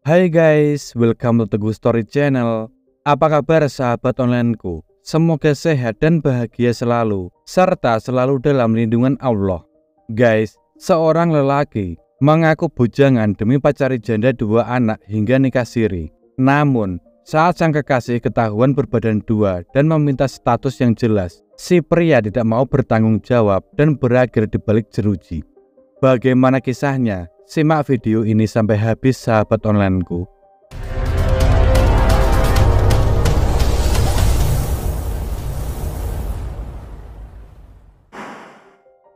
Hai guys, welcome to Teguh Story Channel. Apa kabar sahabat onlineku? Semoga sehat dan bahagia selalu, serta selalu dalam lindungan Allah. Guys, seorang lelaki mengaku bujangan demi pacari janda 2 anak hingga nikah siri. Namun, saat sang kekasih ketahuan berbadan 2 dan meminta status yang jelas, si pria tidak mau bertanggung jawab dan berakhir di balik jeruji. Bagaimana kisahnya? Simak video ini sampai habis sahabat onlineku.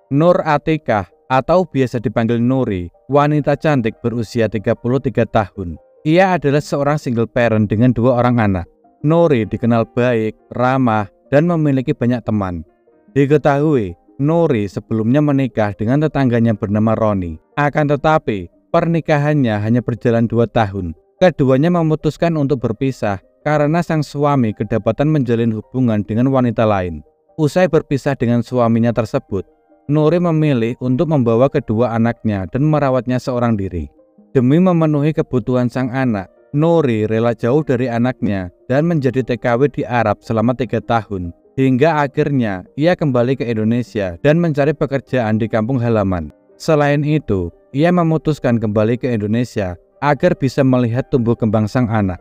Nur Atikah atau biasa dipanggil Nuri, wanita cantik berusia 33 tahun. Ia adalah seorang single parent dengan 2 orang anak. Nuri dikenal baik, ramah, dan memiliki banyak teman. Diketahui, Nuri sebelumnya menikah dengan tetangganya bernama Roni. Akan tetapi, pernikahannya hanya berjalan 2 tahun. Keduanya memutuskan untuk berpisah karena sang suami kedapatan menjalin hubungan dengan wanita lain. Usai berpisah dengan suaminya tersebut, Nuri memilih untuk membawa kedua anaknya dan merawatnya seorang diri. Demi memenuhi kebutuhan sang anak, Nuri rela jauh dari anaknya dan menjadi TKW di Arab selama 3 tahun. Hingga akhirnya ia kembali ke Indonesia dan mencari pekerjaan di kampung halaman. Selain itu, ia memutuskan kembali ke Indonesia agar bisa melihat tumbuh kembang sang anak.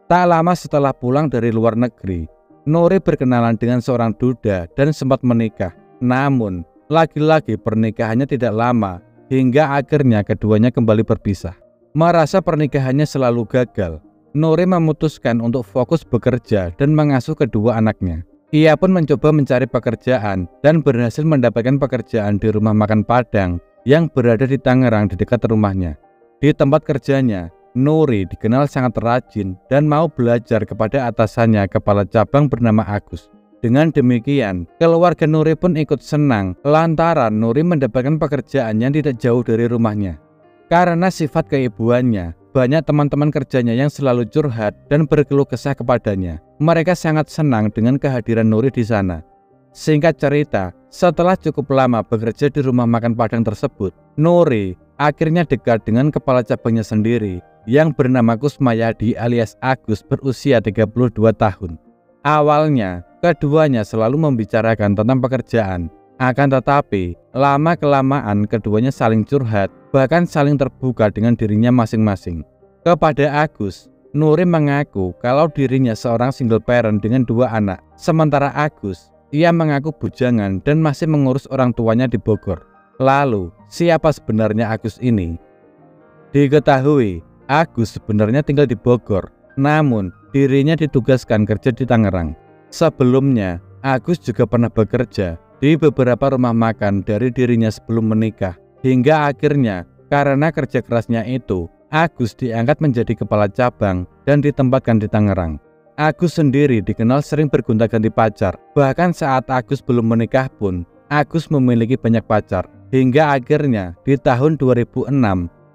Tak lama setelah pulang dari luar negeri, Nuri berkenalan dengan seorang duda dan sempat menikah. Namun, lagi-lagi pernikahannya tidak lama hingga akhirnya keduanya kembali berpisah. Merasa pernikahannya selalu gagal, Nuri memutuskan untuk fokus bekerja dan mengasuh kedua anaknya. Ia pun mencoba mencari pekerjaan dan berhasil mendapatkan pekerjaan di rumah makan Padang yang berada di Tangerang di dekat rumahnya. Di tempat kerjanya, Nuri dikenal sangat rajin dan mau belajar kepada atasannya kepala cabang bernama Agus. Dengan demikian, keluarga Nuri pun ikut senang lantaran Nuri mendapatkan pekerjaan yang tidak jauh dari rumahnya. Karena sifat keibuannya, banyak teman-teman kerjanya yang selalu curhat dan berkeluh kesah kepadanya. Mereka sangat senang dengan kehadiran Nuri di sana. Singkat cerita, setelah cukup lama bekerja di rumah makan Padang tersebut, Nuri akhirnya dekat dengan kepala cabangnya sendiri yang bernama Kusmayadi alias Agus berusia 32 tahun. Awalnya, keduanya selalu membicarakan tentang pekerjaan. Akan tetapi, lama-kelamaan keduanya saling curhat, bahkan saling terbuka dengan dirinya masing-masing. Kepada Agus, Nuri mengaku kalau dirinya seorang single parent dengan 2 anak. Sementara Agus, ia mengaku bujangan dan masih mengurus orang tuanya di Bogor. Lalu, siapa sebenarnya Agus ini? Diketahui, Agus sebenarnya tinggal di Bogor, namun dirinya ditugaskan kerja di Tangerang. Sebelumnya, Agus juga pernah bekerja di beberapa rumah makan dari dirinya sebelum menikah. Hingga akhirnya, karena kerja kerasnya itu, Agus diangkat menjadi kepala cabang dan ditempatkan di Tangerang. Agus sendiri dikenal sering bergonta-ganti pacar. Bahkan saat Agus belum menikah pun, Agus memiliki banyak pacar. Hingga akhirnya di tahun 2006,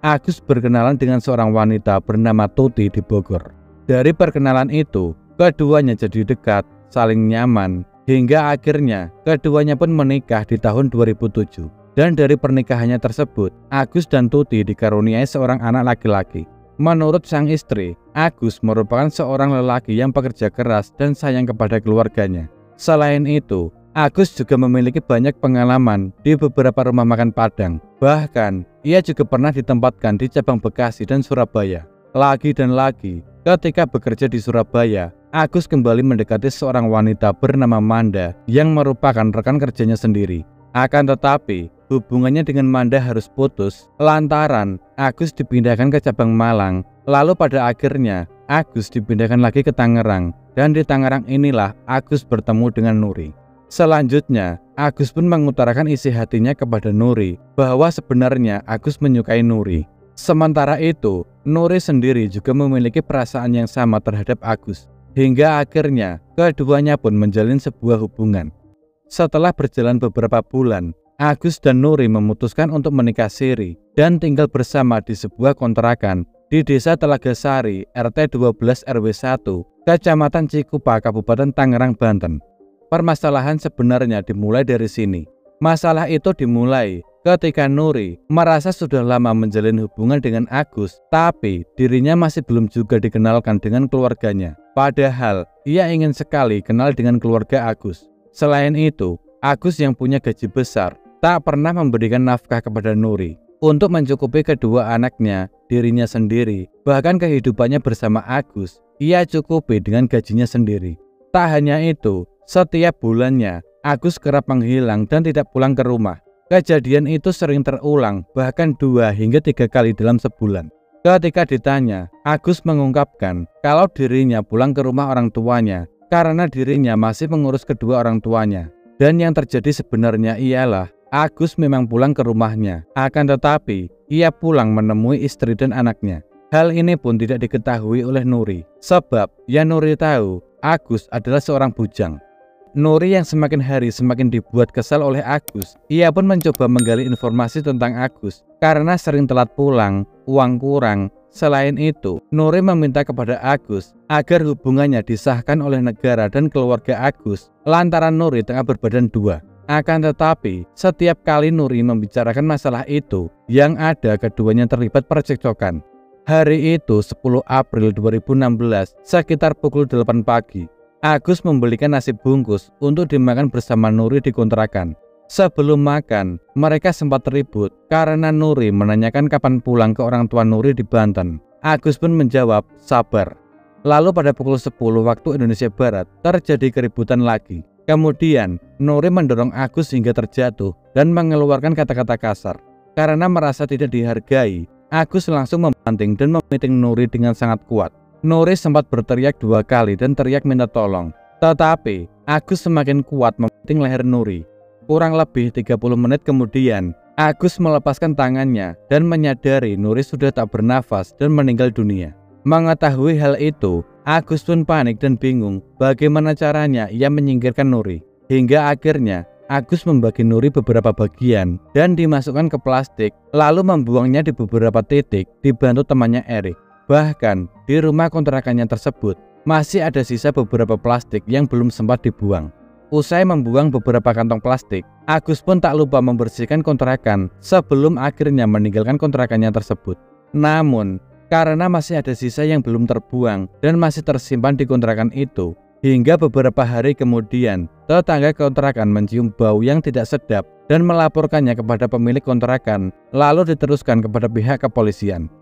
Agus berkenalan dengan seorang wanita bernama Tuti di Bogor. Dari perkenalan itu, keduanya jadi dekat, saling nyaman. Hingga akhirnya keduanya pun menikah di tahun 2007. Dan dari pernikahannya tersebut, Agus dan Tuti dikaruniai seorang anak laki-laki. Menurut sang istri, Agus merupakan seorang lelaki yang pekerja keras dan sayang kepada keluarganya. Selain itu, Agus juga memiliki banyak pengalaman di beberapa rumah makan Padang. Bahkan, ia juga pernah ditempatkan di cabang Bekasi dan Surabaya. Lagi dan lagi, ketika bekerja di Surabaya, Agus kembali mendekati seorang wanita bernama Manda yang merupakan rekan kerjanya sendiri. Akan tetapi, hubungannya dengan Manda harus putus lantaran Agus dipindahkan ke cabang Malang. Lalu pada akhirnya, Agus dipindahkan lagi ke Tangerang. Dan di Tangerang inilah Agus bertemu dengan Nuri. Selanjutnya, Agus pun mengutarakan isi hatinya kepada Nuri bahwa sebenarnya Agus menyukai Nuri. Sementara itu, Nuri sendiri juga memiliki perasaan yang sama terhadap Agus. Hingga akhirnya, keduanya pun menjalin sebuah hubungan. Setelah berjalan beberapa bulan, Agus dan Nuri memutuskan untuk menikah siri dan tinggal bersama di sebuah kontrakan di Desa Telagasari, RT 12 RW 1, Kecamatan Cikupa, Kabupaten Tangerang, Banten. Permasalahan sebenarnya dimulai dari sini. Masalah itu dimulai ketika Nuri merasa sudah lama menjalin hubungan dengan Agus, tapi dirinya masih belum juga dikenalkan dengan keluarganya. Padahal ia ingin sekali kenal dengan keluarga Agus. Selain itu, Agus yang punya gaji besar tak pernah memberikan nafkah kepada Nuri untuk mencukupi kedua anaknya, dirinya sendiri, bahkan kehidupannya bersama Agus ia cukupi dengan gajinya sendiri. Tak hanya itu, setiap bulannya Agus kerap menghilang dan tidak pulang ke rumah. Kejadian itu sering terulang, bahkan 2 hingga 3 kali dalam sebulan. Ketika ditanya, Agus mengungkapkan kalau dirinya pulang ke rumah orang tuanya karena dirinya masih mengurus kedua orang tuanya. Dan yang terjadi sebenarnya ialah Agus memang pulang ke rumahnya, akan tetapi ia pulang menemui istri dan anaknya. Hal ini pun tidak diketahui oleh Nuri, sebab yang Nuri tahu Agus adalah seorang bujang. Nuri yang semakin hari semakin dibuat kesal oleh Agus. Ia pun mencoba menggali informasi tentang Agus karena sering telat pulang, uang kurang. Selain itu, Nuri meminta kepada Agus agar hubungannya disahkan oleh negara dan keluarga Agus lantaran Nuri tengah berbadan 2. Akan tetapi, setiap kali Nuri membicarakan masalah itu, yang ada keduanya terlibat percekcokan. Hari itu 10 April 2016, sekitar pukul 8 pagi. Agus membelikan nasi bungkus untuk dimakan bersama Nuri di kontrakan. Sebelum makan, mereka sempat ribut karena Nuri menanyakan kapan pulang ke orang tua Nuri di Banten. Agus pun menjawab, sabar. Lalu pada pukul 10 waktu Indonesia Barat, terjadi keributan lagi. Kemudian, Nuri mendorong Agus hingga terjatuh dan mengeluarkan kata-kata kasar. Karena merasa tidak dihargai, Agus langsung membanting dan memiting Nuri dengan sangat kuat. Nuri sempat berteriak 2 kali dan teriak minta tolong. Tetapi Agus semakin kuat memiting leher Nuri. Kurang lebih 30 menit kemudian, Agus melepaskan tangannya dan menyadari Nuri sudah tak bernafas dan meninggal dunia. Mengetahui hal itu, Agus pun panik dan bingung bagaimana caranya ia menyingkirkan Nuri. Hingga akhirnya Agus membagi Nuri beberapa bagian dan dimasukkan ke plastik, lalu membuangnya di beberapa titik dibantu temannya Erik. Bahkan di rumah kontrakannya tersebut masih ada sisa beberapa plastik yang belum sempat dibuang. Usai membuang beberapa kantong plastik, Agus pun tak lupa membersihkan kontrakan sebelum akhirnya meninggalkan kontrakannya tersebut. Namun, karena masih ada sisa yang belum terbuang dan masih tersimpan di kontrakan itu, hingga beberapa hari kemudian, tetangga kontrakan mencium bau yang tidak sedap dan melaporkannya kepada pemilik kontrakan, lalu diteruskan kepada pihak kepolisian.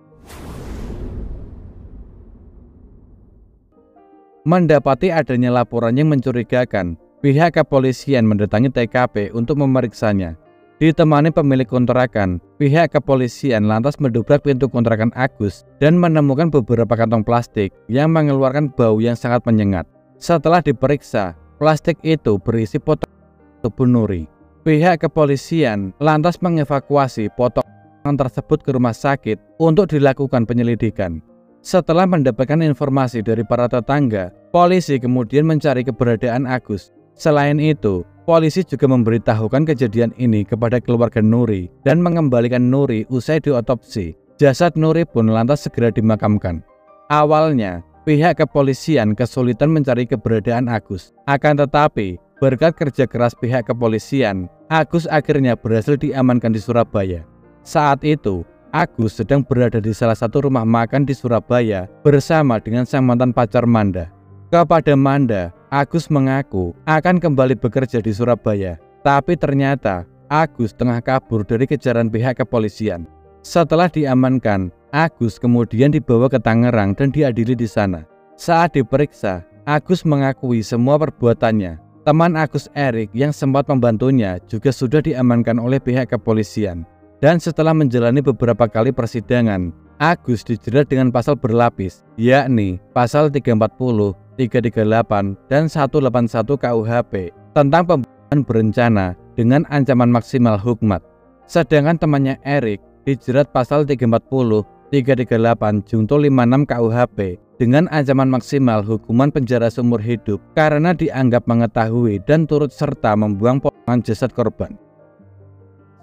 Mendapati adanya laporan yang mencurigakan, pihak kepolisian mendatangi TKP untuk memeriksanya. Ditemani pemilik kontrakan, pihak kepolisian lantas mendobrak pintu kontrakan Agus dan menemukan beberapa kantong plastik yang mengeluarkan bau yang sangat menyengat. Setelah diperiksa, plastik itu berisi potongan tubuh Nuri. Pihak kepolisian lantas mengevakuasi potongan tersebut ke rumah sakit untuk dilakukan penyelidikan. Setelah mendapatkan informasi dari para tetangga, polisi kemudian mencari keberadaan Agus. Selain itu, polisi juga memberitahukan kejadian ini kepada keluarga Nuri dan mengembalikan Nuri usai diotopsi. Jasad Nuri pun lantas segera dimakamkan. Awalnya, pihak kepolisian kesulitan mencari keberadaan Agus. Akan tetapi, berkat kerja keras pihak kepolisian, Agus akhirnya berhasil diamankan di Surabaya. Saat itu, Agus sedang berada di salah satu rumah makan di Surabaya bersama dengan sang mantan pacar Manda. Kepada Manda, Agus mengaku akan kembali bekerja di Surabaya, tapi ternyata Agus tengah kabur dari kejaran pihak kepolisian. Setelah diamankan, Agus kemudian dibawa ke Tangerang dan diadili di sana. Saat diperiksa, Agus mengakui semua perbuatannya. Teman Agus, Erik, yang sempat membantunya juga sudah diamankan oleh pihak kepolisian. Dan setelah menjalani beberapa kali persidangan, Agus dijerat dengan pasal berlapis, yakni pasal 340, 338, dan 181 KUHP tentang pembunuhan berencana dengan ancaman maksimal hukmat. Sedangkan temannya Erik dijerat pasal 340, 338, junto 56 KUHP dengan ancaman maksimal hukuman penjara seumur hidup karena dianggap mengetahui dan turut serta membuang potongan jasad korban.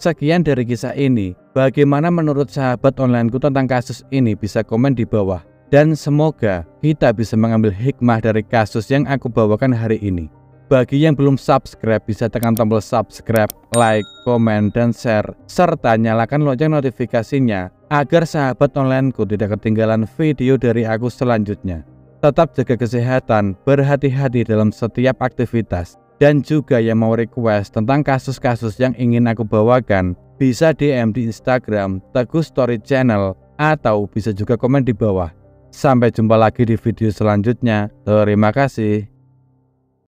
Sekian dari kisah ini. Bagaimana menurut sahabat onlineku tentang kasus ini? Bisa komen di bawah. Dan semoga kita bisa mengambil hikmah dari kasus yang aku bawakan hari ini. Bagi yang belum subscribe, bisa tekan tombol subscribe, like, komen, dan share, serta nyalakan lonceng notifikasinya agar sahabat onlineku tidak ketinggalan video dari aku selanjutnya. Tetap jaga kesehatan, berhati-hati dalam setiap aktivitas, dan juga yang mau request tentang kasus-kasus yang ingin aku bawakan, bisa DM di Instagram Teguh Story Channel atau bisa juga komen di bawah. Sampai jumpa lagi di video selanjutnya. Terima kasih.